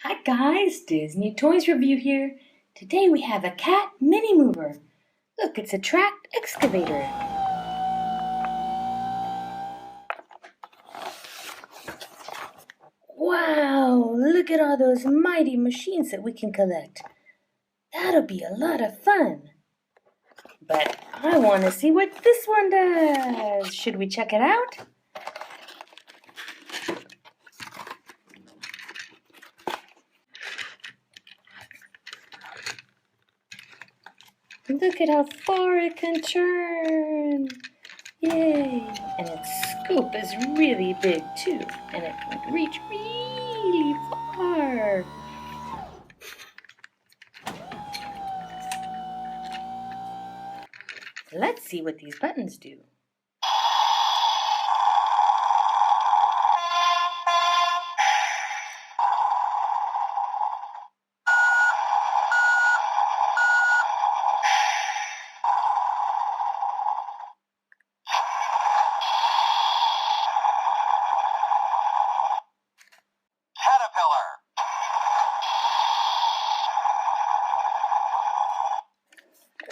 Hi guys, Disney Toys Review here. Today we have a cat mini mover. Look, it's a tracked excavator. Wow, look at all those mighty machines that we can collect. That'll be a lot of fun. But I want to see what this one does. Should we check it out? Look at how far it can turn. Yay! And its scoop is really big too, and it can reach really far. Let's see what these buttons do.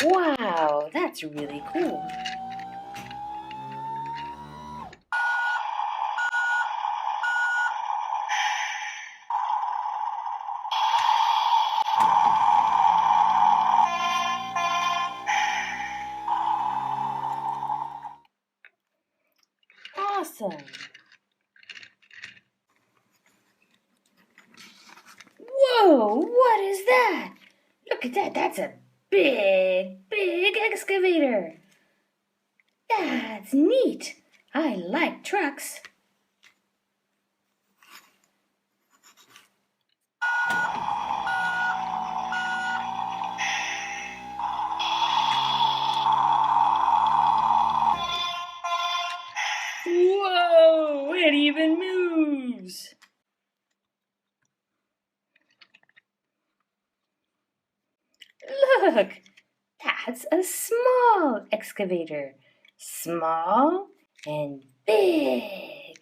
Wow, that's really cool. Awesome. Whoa, what is that? Look at that, that's a big excavator. That's neat. I like trucks. Whoa, it even moves. Look, that's a small excavator. Small and big.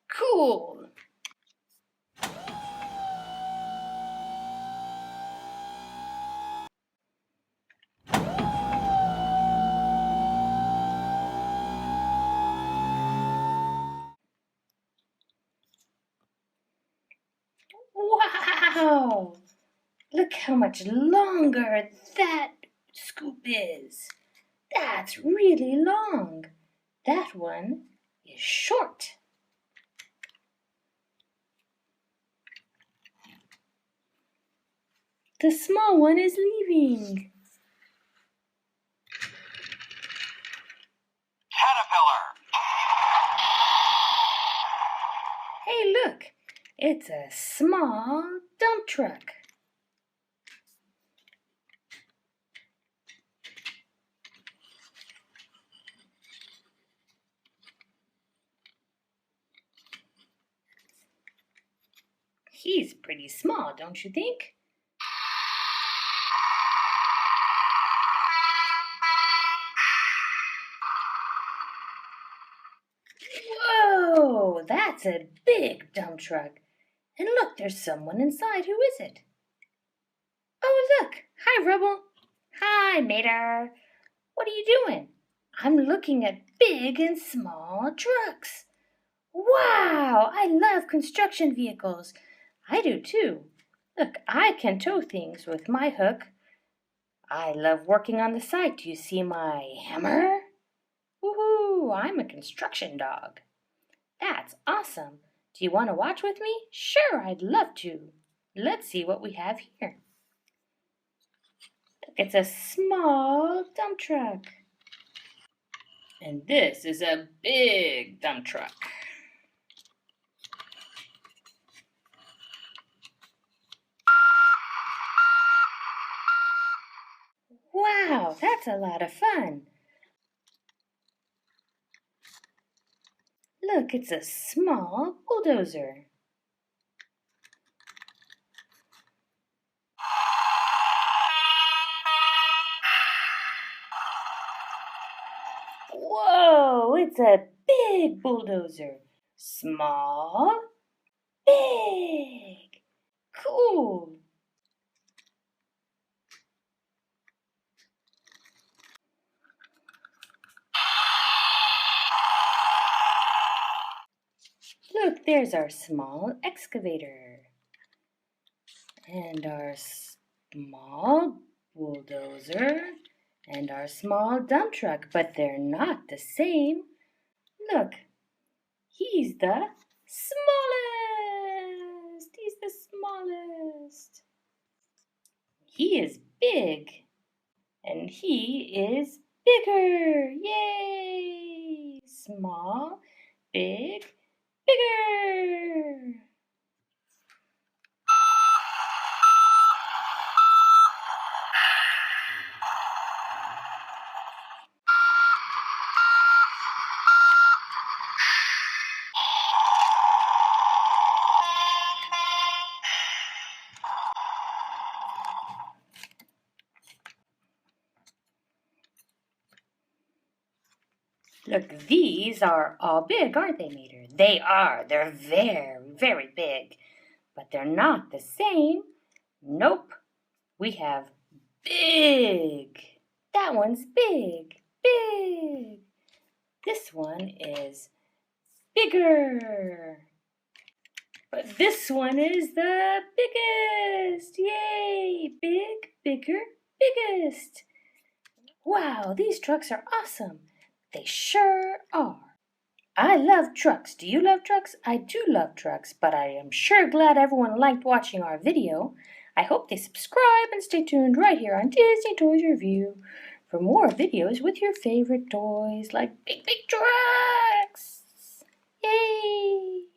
Cool. Wow! Look how much longer that scoop is. That's really long. That one is short. The small one is leaving. Hey, look, it's a small dump truck. He's pretty small, don't you think? Whoa, that's a big dump truck. And look, there's someone inside. Who is it? Oh, look. Hi, Rubble. Hi, Mater. What are you doing? I'm looking at big and small trucks. Wow, I love construction vehicles. I do too. Look, I can tow things with my hook. I love working on the site. Do you see my hammer? Woohoo, I'm a construction dog. That's awesome. Do you want to watch with me? Sure, I'd love to. Let's see what we have here. It's a small dump truck. And this is a big dump truck. Wow, that's a lot of fun. Look, it's a small bulldozer. Whoa, it's a big bulldozer. Small, big. Cool. There's our small excavator. And our small bulldozer. And our small dump truck. But they're not the same. Look, he's the smallest. He's the smallest. He is big. And he is bigger. Yay! Small, big, bigger. Look, these are all big, aren't they, Mater? They are. They're very, very big. But they're not the same. Nope. We have big. That one's big, big. This one is bigger. But this one is the biggest. Yay! Big, bigger, biggest. Wow, these trucks are awesome. They sure are. I love trucks. Do you love trucks? I do love trucks, but I am sure glad everyone liked watching our video. I hope they subscribe and stay tuned right here on Disney Toys Review for more videos with your favorite toys like big, big trucks. Yay!